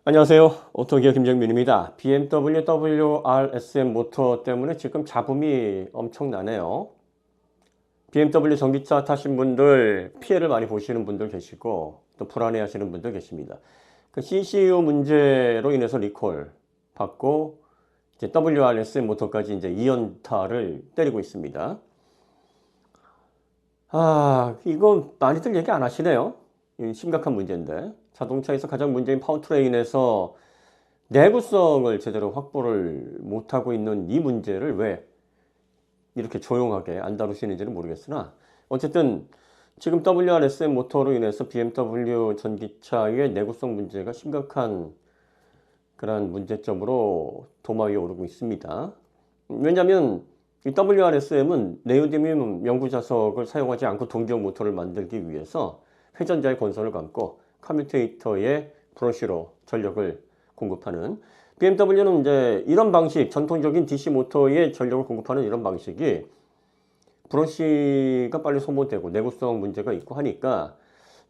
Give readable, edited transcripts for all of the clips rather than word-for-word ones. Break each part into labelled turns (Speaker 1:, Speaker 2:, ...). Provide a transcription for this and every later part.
Speaker 1: 안녕하세요. 오토기어 김정민입니다. BMW WRSM 모터 때문에 지금 잡음이 엄청나네요. BMW 전기차 타신 분들 피해를 많이 보시는 분들 계시고 또 불안해 하시는 분들 계십니다. 그 CCU 문제로 인해서 리콜 받고 이제 WRSM 모터까지 이제 2연타를 때리고 있습니다. 이거 많이들 얘기 안 하시네요. 심각한 문제인데. 자동차에서 가장 문제인 파워트레인에서 내구성을 제대로 확보를 못하고 있는 이 문제를 왜 이렇게 조용하게 안 다루시는지는 모르겠으나 어쨌든 지금 WRSM 모터로 인해서 BMW 전기차의 내구성 문제가 심각한 그런 문제점으로 도마 위에 오르고 있습니다. 왜냐하면 이 WRSM은 네오디뮴 연구 자석을 사용하지 않고 동기화 모터를 만들기 위해서 회전자의 권선을 감고 커뮤테이터의 브러쉬로 전력을 공급하는, BMW는 이제 이런 방식, 전통적인 DC 모터에 전력을 공급하는 이런 방식이 브러쉬가 빨리 소모되고 내구성 문제가 있고 하니까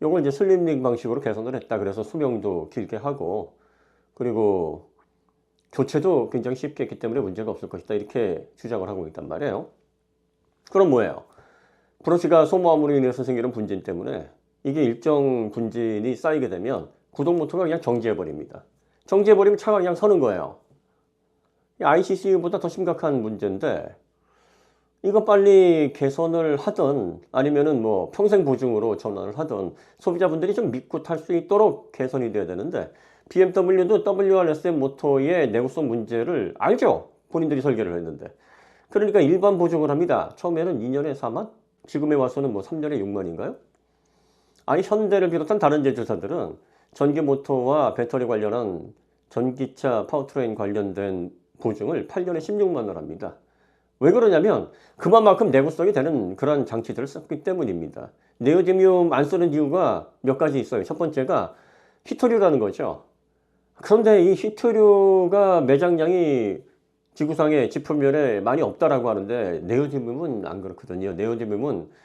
Speaker 1: 이걸 이제 슬림링 방식으로 개선을 했다. 그래서 수명도 길게 하고 그리고 교체도 굉장히 쉽게 했기 때문에 문제가 없을 것이다. 이렇게 주장을 하고 있단 말이에요. 그럼 뭐예요? 브러쉬가 소모함으로 인해서 생기는 분진 때문에 이게 일정 분진이 쌓이게 되면 구동 모터가 그냥 정지해버립니다. 정지해버리면 차가 그냥 서는 거예요. ICCU보다 더 심각한 문제인데 이거 빨리 개선을 하든 아니면은 뭐 평생 보증으로 전환을 하든 소비자분들이 좀 믿고 탈 수 있도록 개선이 돼야 되는데, BMW도 WRSM 모터의 내구성 문제를 알죠. 본인들이 설계를 했는데. 그러니까 일반 보증을 합니다. 처음에는 2년에 4만? 지금에 와서는 뭐 3년에 6만인가요? 아니, 현대를 비롯한 다른 제조사들은 전기 모터와 배터리 관련한 전기차 파워트레인 관련된 보증을 8년에 16만 원 합니다. 왜 그러냐면 그만큼 내구성이 되는 그런 장치들을 썼기 때문입니다. 네오디뮴 안 쓰는 이유가 몇 가지 있어요. 첫 번째가 희토류라는 거죠. 그런데 이 희토류가 매장량이 지구상의 지표면에 많이 없다라고 하는데 네오디뮴은 안 그렇거든요. 네오디뮴은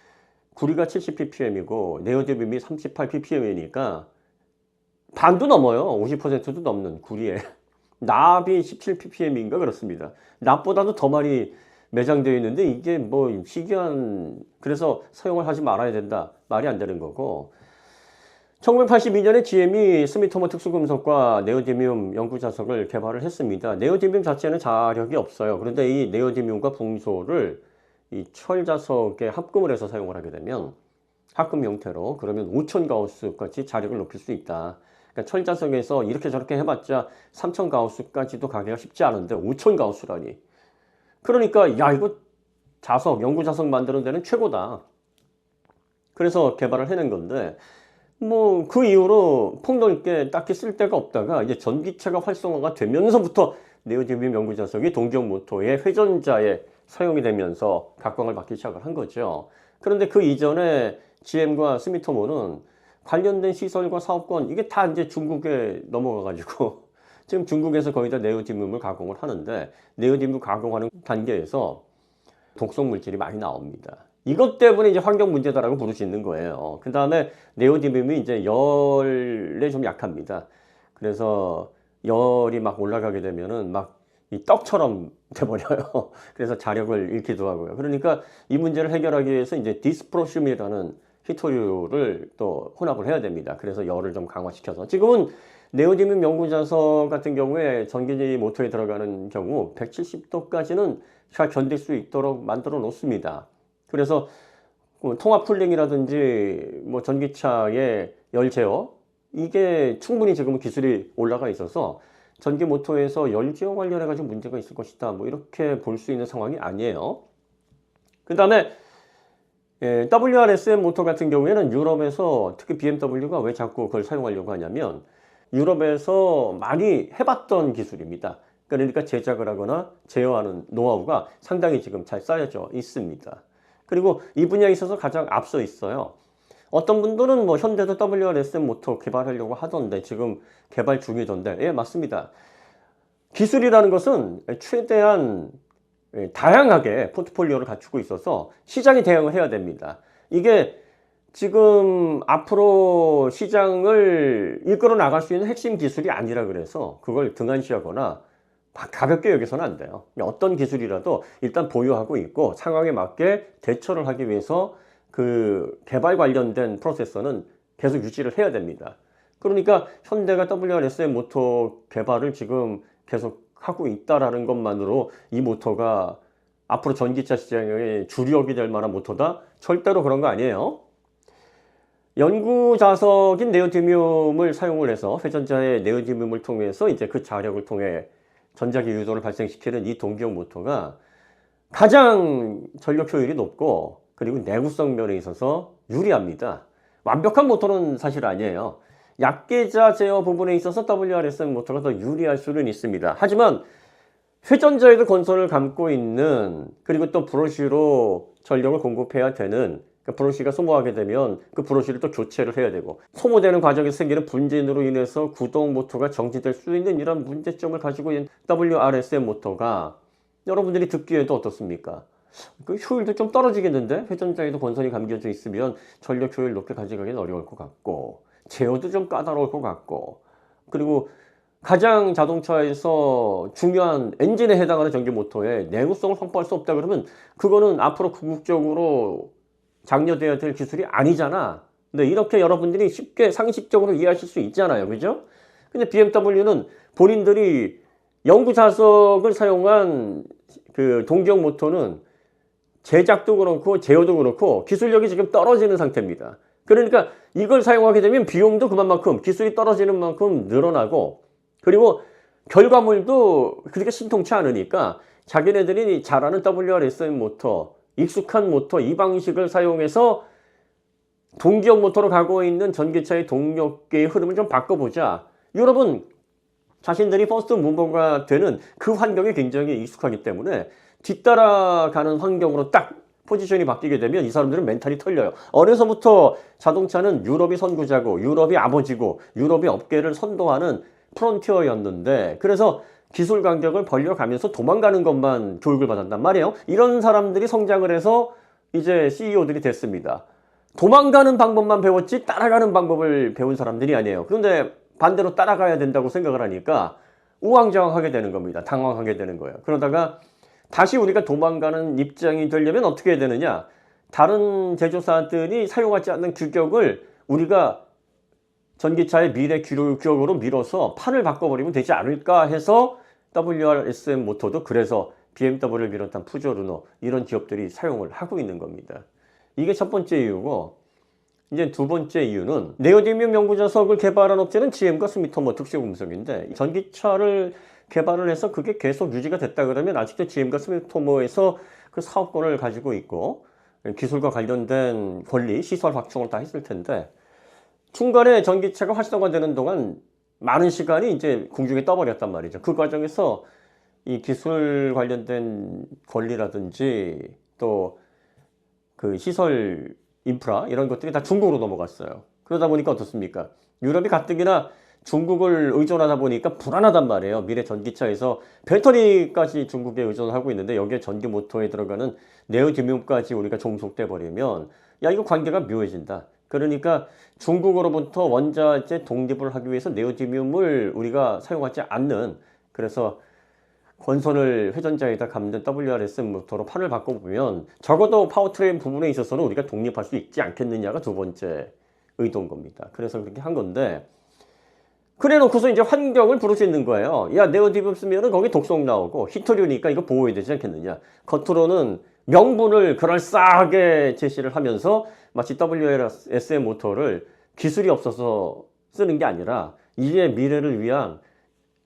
Speaker 1: 구리가 70ppm이고 네오디뮴이 38ppm이니까 반도 넘어요. 50%도 넘는 구리에. 납이 17ppm인가 그렇습니다. 납보다도 더 많이 매장되어 있는데 이게 뭐 희귀한, 그래서 사용을 하지 말아야 된다. 말이 안 되는 거고. 1982년에 GM이 스미토모 특수금속과 네오디뮴 연구 자석을 개발을 했습니다. 네오디뮴 자체는 자력이 없어요. 그런데 이 네오디뮴과 붕소를 이 철 자석에 합금을 해서 사용을 하게 되면 합금 형태로, 그러면 5000 가우스까지 자력을 높일 수 있다. 그러니까 철 자석에서 이렇게 저렇게 해봤자 3000 가우스까지도 가기가 쉽지 않은데 5000 가우스라니. 그러니까 야, 이거 자석, 연구 자석 만드는 데는 최고다. 그래서 개발을 해낸 건데 뭐 그 이후로 폭넓게 딱히 쓸 데가 없다가 이제 전기차가 활성화가 되면서부터 네오디뮴 연구 자석이 동기화 모터의 회전자에 사용이 되면서 각광을 받기 시작을 한 거죠. 그런데 그 이전에 GM과 스미토모는 관련된 시설과 사업권 이게 다 이제 중국에 넘어가 가지고 지금 중국에서 거의 다 네오디뮴을 가공을 하는데, 네오디뮴 가공하는 단계에서 독성 물질이 많이 나옵니다. 이것 때문에 이제 환경 문제다라고 부를 수 있는 거예요. 그 다음에 네오디뮴이 이제 열에 좀 약합니다. 그래서 열이 막 올라가게 되면은 막 이 떡처럼 돼버려요. 그래서 자력을 잃기도 하고요. 그러니까 이 문제를 해결하기 위해서 이제 디스프로슘이라는 희토류를 또 혼합을 해야 됩니다. 그래서 열을 좀 강화시켜서 지금은 네오디뮴 연구자석 같은 경우에 전기 모터에 들어가는 경우 170도까지는 잘 견딜 수 있도록 만들어 놓습니다. 그래서 통합 쿨링이라든지 뭐 전기차의 열 제어 이게 충분히 지금 기술이 올라가 있어서 전기 모터에서 열 제어 관련해 가지고 문제가 있을 것이다. 뭐 이렇게 볼 수 있는 상황이 아니에요. 그 다음에 WRSM 모터 같은 경우에는 유럽에서 특히 BMW가 왜 자꾸 그걸 사용하려고 하냐면 유럽에서 많이 해봤던 기술입니다. 그러니까 제작을 하거나 제어하는 노하우가 상당히 지금 잘 쌓여져 있습니다. 그리고 이 분야에 있어서 가장 앞서 있어요. 어떤 분들은 뭐 현대도 WRSM 모터 개발하려고 하던데 지금 개발 중이던데, 예, 맞습니다. 기술이라는 것은 최대한 다양하게 포트폴리오를 갖추고 있어서 시장에 대응을 해야 됩니다. 이게 지금 앞으로 시장을 이끌어 나갈 수 있는 핵심 기술이 아니라 그래서 그걸 등한시하거나 가볍게 여기서는 안 돼요. 어떤 기술이라도 일단 보유하고 있고 상황에 맞게 대처를 하기 위해서 그 개발 관련된 프로세서는 계속 유지를 해야 됩니다. 그러니까 현대가 WRSM 모터 개발을 지금 계속 하고 있다라는 것만으로 이 모터가 앞으로 전기차 시장의 주력이 될 만한 모터다? 절대로 그런 거 아니에요. 연구 자석인 네오디뮴을 사용을 해서 회전자의 네오디뮴을 통해서 이제 그 자력을 통해 전자기 유도를 발생시키는 이 동기형 모터가 가장 전력 효율이 높고 그리고 내구성 면에 있어서 유리합니다. 완벽한 모터는 사실 아니에요. 약계자 제어 부분에 있어서 WRSM 모터가 더 유리할 수는 있습니다. 하지만 회전자에도 건선을 감고 있는 그리고 또 브러쉬로 전력을 공급해야 되는 브러쉬가 소모하게 되면 그 브러쉬를 또 교체를 해야 되고 소모되는 과정에서 생기는 분진으로 인해서 구동 모터가 정지될 수 있는 이런 문제점을 가지고 있는 WRSM 모터가 여러분들이 듣기에도 어떻습니까? 그 효율도 좀 떨어지겠는데 회전자에도 건선이 감겨져 있으면 전력 효율 높게 가져가기는 어려울 것 같고 제어도 좀 까다로울 것 같고 그리고 가장 자동차에서 중요한 엔진에 해당하는 전기 모터에 내구성을 확보할 수 없다 그러면 그거는 앞으로 궁극적으로 장려돼야 될 기술이 아니잖아. 근데 이렇게 여러분들이 쉽게 상식적으로 이해하실 수 있잖아요. 그죠? 근데 BMW는 본인들이 연구 자석을 사용한 그 동기형 모터는 제작도 그렇고 제어도 그렇고 기술력이 지금 떨어지는 상태입니다. 그러니까 이걸 사용하게 되면 비용도 그만큼 기술이 떨어지는 만큼 늘어나고 그리고 결과물도 그렇게 신통치 않으니까 자기네들이 잘하는 WRSM 모터 익숙한 모터 이 방식을 사용해서 동기형 모터로 가고 있는 전기차의 동력계의 흐름을 좀 바꿔보자. 여러분 자신들이 퍼스트 무버가 되는 그 환경에 굉장히 익숙하기 때문에 뒤따라가는 환경으로 딱 포지션이 바뀌게 되면 이 사람들은 멘탈이 털려요. 어려서부터 자동차는 유럽이 선구자고 유럽이 아버지고 유럽이 업계를 선도하는 프론티어였는데 그래서 기술 간격을 벌려가면서 도망가는 것만 교육을 받았단 말이에요. 이런 사람들이 성장을 해서 이제 CEO들이 됐습니다. 도망가는 방법만 배웠지 따라가는 방법을 배운 사람들이 아니에요. 그런데 반대로 따라가야 된다고 생각을 하니까 우왕좌왕하게 되는 겁니다. 당황하게 되는 거예요. 그러다가 다시 우리가 도망가는 입장이 되려면 어떻게 해야 되느냐? 다른 제조사들이 사용하지 않는 규격을 우리가 전기차의 미래 규격으로 밀어서 판을 바꿔버리면 되지 않을까 해서 WRSM 모터도 그래서 BMW를 비롯한 푸조, 르노 이런 기업들이 사용을 하고 있는 겁니다. 이게 첫 번째 이유고 이제 두 번째 이유는 네오디뮴 연구 자석을 개발한 업체는 GM과 스미토모 특수금속인데 전기차를 개발을 해서 그게 계속 유지가 됐다 그러면 아직도 GM과 스미토모에서 그 사업권을 가지고 있고 기술과 관련된 권리, 시설 확충을 다 했을 텐데 중간에 전기차가 활성화되는 동안 많은 시간이 이제 공중에 떠버렸단 말이죠. 그 과정에서 이 기술 관련된 권리라든지 또 그 시설 인프라 이런 것들이 다 중국으로 넘어갔어요. 그러다 보니까 어떻습니까? 유럽이 가뜩이나 중국을 의존하다 보니까 불안하단 말이에요. 미래 전기차에서 배터리까지 중국에 의존하고 있는데 여기에 전기 모터에 들어가는 네오디뮴까지 우리가 종속돼 버리면 야 이거 관계가 묘해진다. 그러니까 중국으로부터 원자재 독립을 하기 위해서 네오디뮴을 우리가 사용하지 않는 그래서 권선을 회전자에다 감는 WRSM 모터로 판을 바꿔보면 적어도 파워트레인 부분에 있어서는 우리가 독립할 수 있지 않겠느냐가 두 번째 의도인 겁니다. 그래서 그렇게 한 건데 그래 놓고서 이제 환경을 부르짖는 거예요. 야 네오디뮴 쓰면은 거기 독성 나오고 히토류니까 이거 보호해야 되지 않겠느냐. 겉으로는 명분을 그럴싸하게 제시를 하면서 마치 WRSM 모터를 기술이 없어서 쓰는 게 아니라 이게 미래를 위한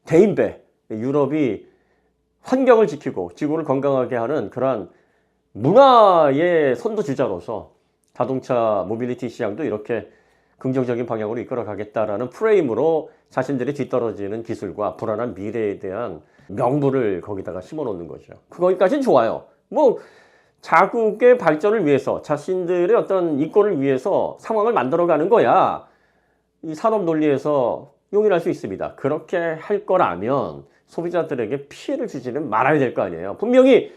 Speaker 1: 대인배 유럽이 환경을 지키고 지구를 건강하게 하는 그러한 문화의 선도주자로서 자동차 모빌리티 시장도 이렇게 긍정적인 방향으로 이끌어가겠다라는 프레임으로 자신들이 뒤떨어지는 기술과 불안한 미래에 대한 명분을 거기다가 심어놓는 거죠. 거기까지는 좋아요. 뭐 자국의 발전을 위해서 자신들의 어떤 이권을 위해서 상황을 만들어가는 거야. 이 산업 논리에서 용인할 수 있습니다. 그렇게 할 거라면 소비자들에게 피해를 주지는 말아야 될 거 아니에요. 분명히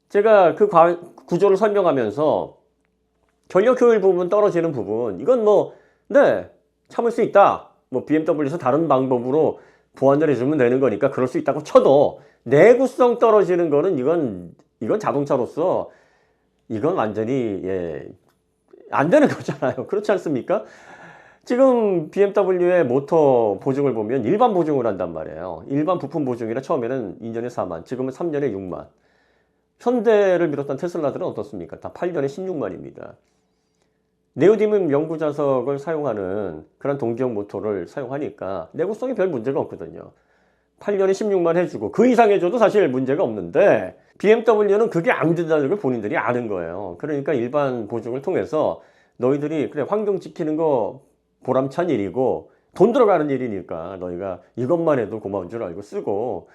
Speaker 1: 제가 그 구조를 설명하면서 전력 효율 부분 떨어지는 부분 이건 뭐 네 참을 수 있다. 뭐 BMW에서 다른 방법으로 보완을 해주면 되는 거니까 그럴 수 있다고 쳐도 내구성 떨어지는 거는 이건 자동차로서 이건 완전히 안 되는 거잖아요. 그렇지 않습니까? 지금 BMW의 모터 보증을 보면 일반 보증을 한단 말이에요. 일반 부품 보증이라 처음에는 2년에 4만, 지금은 3년에 6만. 현대를 비롯한 테슬라들은 어떻습니까? 다 8년에 16만입니다. 네오디뒴 연구 자석을 사용하는 그런 동기형 모터를 사용하니까 내구성이 별 문제가 없거든요. 8년에 16만 해주고 그 이상 해줘도 사실 문제가 없는데 BMW는 그게 안 된다는 걸 본인들이 아는 거예요. 그러니까 일반 보증을 통해서 너희들이 그래 환경 지키는 거 보람찬 일이고 돈 들어가는 일이니까 너희가 이것만 해도 고마운 줄 알고 쓰고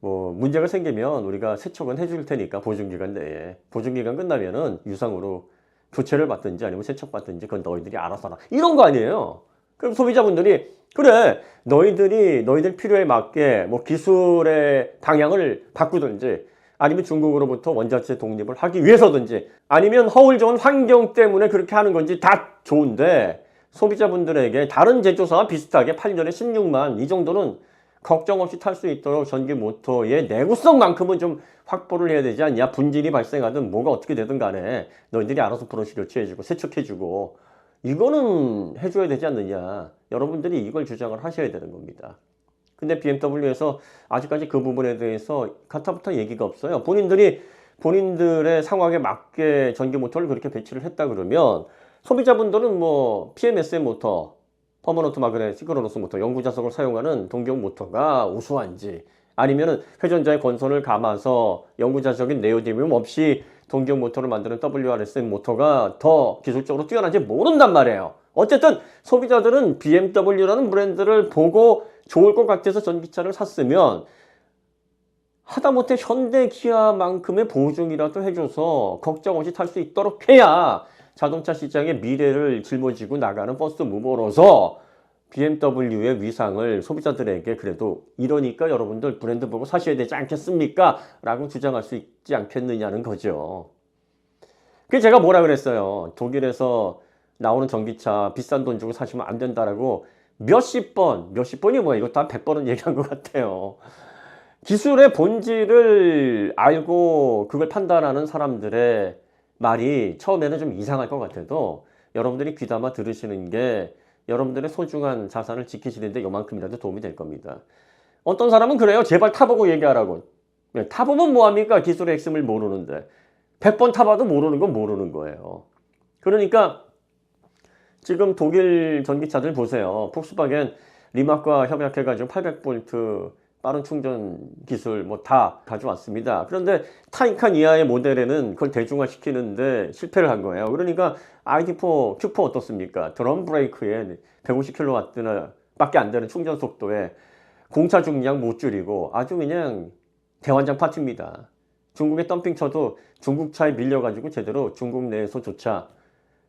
Speaker 1: 뭐 문제가 생기면 우리가 세척은 해줄 테니까 보증기간 내에 보증기간 끝나면은 유상으로 교체를 받든지 아니면 세척 받든지 그건 너희들이 알아서 하라 이런 거 아니에요. 그럼 소비자분들이 그래 너희들 필요에 맞게 뭐 기술의 방향을 바꾸든지 아니면 중국으로부터 원자재 독립을 하기 위해서든지 아니면 허울 좋은 환경 때문에 그렇게 하는 건지 다 좋은데 소비자분들에게 다른 제조사와 비슷하게 8년에 16만 이 정도는 걱정 없이 탈 수 있도록 전기 모터의 내구성만큼은 좀 확보를 해야 되지 않냐. 분진이 발생하든 뭐가 어떻게 되든 간에 너희들이 알아서 브러쉬 교체해주고 세척해주고 이거는 해줘야 되지 않느냐. 여러분들이 이걸 주장을 하셔야 되는 겁니다. 근데 BMW에서 아직까지 그 부분에 대해서 가타부터 얘기가 없어요. 본인들의 상황에 맞게 전기 모터를 그렇게 배치를 했다 그러면 소비자분들은 뭐 PMSM 모터, 퍼머넌트 마그넷 시크로너스 모터, 연구 자석을 사용하는 동기형 모터가 우수한지 아니면은 회전자의 권선을 감아서 연구 자석인 네오디뒴 없이 동기형 모터를 만드는 WRSM 모터가 더 기술적으로 뛰어난지 모른단 말이에요. 어쨌든 소비자들은 BMW라는 브랜드를 보고 좋을 것 같아서 전기차를 샀으면 하다못해 현대 기아만큼의 보증이라도 해줘서 걱정 없이 탈 수 있도록 해야 자동차 시장의 미래를 짊어지고 나가는 버스 무버로서 BMW의 위상을 소비자들에게 그래도 이러니까 여러분들 브랜드 보고 사셔야 되지 않겠습니까? 라고 주장할 수 있지 않겠느냐는 거죠. 그래서 제가 뭐라 그랬어요. 독일에서 나오는 전기차 비싼 돈 주고 사시면 안 된다라고 몇십 번이 뭐야 이것도 한 100번은 얘기한 것 같아요. 기술의 본질을 알고 그걸 판단하는 사람들의 말이 처음에는 좀 이상할 것 같아도 여러분들이 귀담아 들으시는 게 여러분들의 소중한 자산을 지키시는데 요만큼이라도 도움이 될 겁니다. 어떤 사람은 그래요. 제발 타보고 얘기하라고. 타보면 뭐합니까? 기술의 핵심을 모르는데. 100번 타봐도 모르는 건 모르는 거예요. 그러니까 지금 독일 전기차들 보세요. 폭스바겐 리막과 협약해가지고 800V 빠른 충전 기술 뭐 다 가져왔습니다. 그런데 타이칸 이하의 모델에는 그걸 대중화시키는데 실패를 한 거예요. 그러니까 ID4, Q4 어떻습니까? 드럼 브레이크에 150kW 밖에 안 되는 충전 속도에 공차 중량 못 줄이고 아주 그냥 대환장 파티입니다. 중국에 덤핑 쳐도 중국 차에 밀려가지고 제대로 중국 내에서조차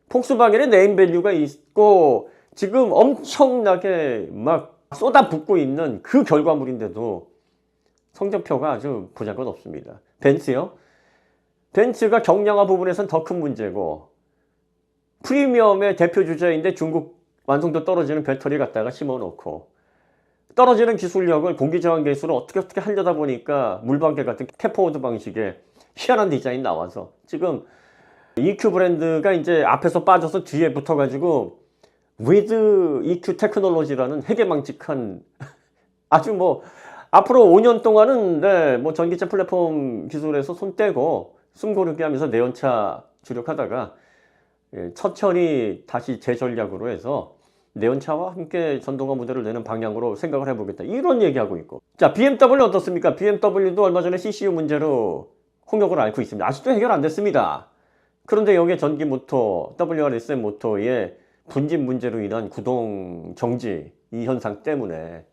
Speaker 1: 폭스바겐의 네임밸류가 있고 지금 엄청나게 막 쏟아붓고 있는 그 결과물인데도 성적표가 아주 보잘것없습니다. 벤츠요? 벤츠가 경량화 부분에선 더 큰 문제고 프리미엄의 대표 주자인데 중국 완성도 떨어지는 배터리 갖다가 심어놓고 떨어지는 기술력을 공기저항 기술을 어떻게 하려다 보니까 물방개 같은 캐포워드 방식의 희한한 디자인 나와서 지금 EQ 브랜드가 이제 앞에서 빠져서 뒤에 붙어가지고 with EQ 테크놀로지라는 해괴망측한 아주 뭐 앞으로 5년 동안은 네, 뭐 전기차 플랫폼 기술에서 손 떼고 숨 고르게 하면서 내연차 주력하다가 천천히 다시 재전략으로 해서 내연차와 함께 전동화 모델을 내는 방향으로 생각을 해보겠다 이런 얘기하고 있고 자 BMW 어떻습니까? BMW도 얼마 전에 CCU 문제로 홍역을 앓고 있습니다. 아직도 해결 안 됐습니다. 그런데 여기에 전기 모터 WRSM 모터의 분진 문제로 인한 구동 정지 이 현상 때문에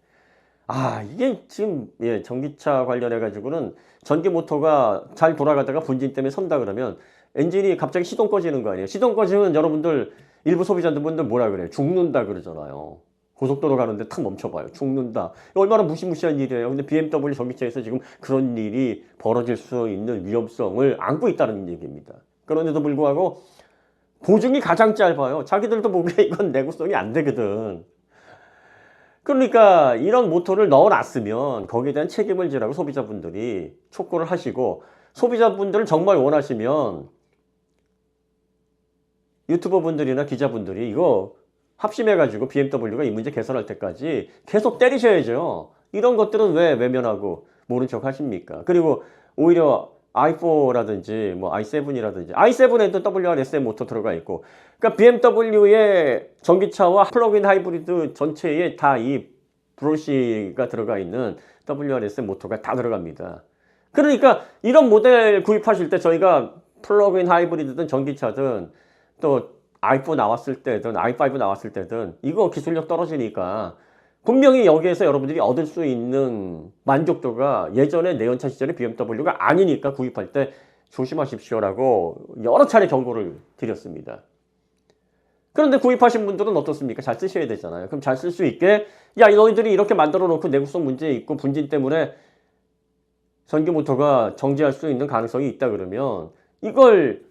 Speaker 1: 이게 지금 전기차 관련해 가지고는 전기 모터가 잘 돌아가다가 분진 때문에 선다 그러면 엔진이 갑자기 시동 꺼지는 거 아니에요. 시동 꺼지면 여러분들 일부 소비자분들 뭐라 그래요? 죽는다 그러잖아요. 고속도로 가는데 탁 멈춰봐요. 죽는다. 얼마나 무시무시한 일이에요. 근데 BMW 전기차에서 지금 그런 일이 벌어질 수 있는 위험성을 안고 있다는 얘기입니다. 그런데도 불구하고 보증이 가장 짧아요. 자기들도 보기에 이건 내구성이 안 되거든. 그러니까 이런 모터를 넣어놨으면 거기에 대한 책임을 지라고 소비자분들이 촉구를 하시고, 소비자분들을 정말 원하시면 유튜버 분들이나 기자분들이 이거 합심해가지고 BMW가 이 문제 개선할 때까지 계속 때리셔야죠. 이런 것들은 왜 외면하고 모른 척 하십니까? 그리고 오히려 i4라든지 뭐 i7이라든지, i7에도 WRSM 모터 들어가 있고, 그러니까 BMW의 전기차와 플러그인 하이브리드 전체에 다 이 브러쉬가 들어가 있는 WRSM 모터가 다 들어갑니다. 그러니까 이런 모델 구입하실 때 저희가 플러그인 하이브리드든 전기차든 또 i4 나왔을 때든 i5 나왔을 때든 이거 기술력 떨어지니까 분명히 여기에서 여러분들이 얻을 수 있는 만족도가 예전에 내연차 시절의 BMW가 아니니까 구입할 때 조심하십시오라고 여러 차례 경고를 드렸습니다. 그런데 구입하신 분들은 어떻습니까? 잘 쓰셔야 되잖아요. 그럼 잘 쓸 수 있게, 야, 너희들이 이렇게 만들어 놓고 내구성 문제 있고 분진 때문에 전기 모터가 정지할 수 있는 가능성이 있다 그러면 이걸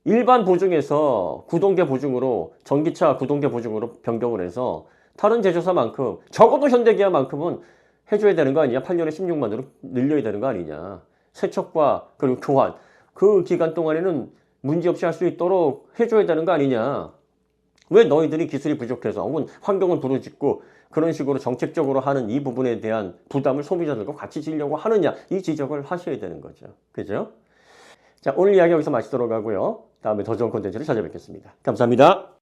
Speaker 1: 일반 보증에서 구동계 보증으로, 전기차 구동계 보증으로 변경을 해서 다른 제조사만큼, 적어도 현대기아만큼은 해줘야 되는 거 아니냐. 8년에 16만으로 늘려야 되는 거 아니냐. 세척과 그리고 교환, 그 기간 동안에는 문제없이 할 수 있도록 해줘야 되는 거 아니냐. 왜 너희들이 기술이 부족해서 혹은 환경을 부르짖고 그런 식으로 정책적으로 하는 이 부분에 대한 부담을 소비자들과 같이 지려고 하느냐. 이 지적을 하셔야 되는 거죠. 그죠? 자, 오늘 이야기 여기서 마치도록 하고요. 다음에 더 좋은 콘텐츠를 찾아뵙겠습니다. 감사합니다.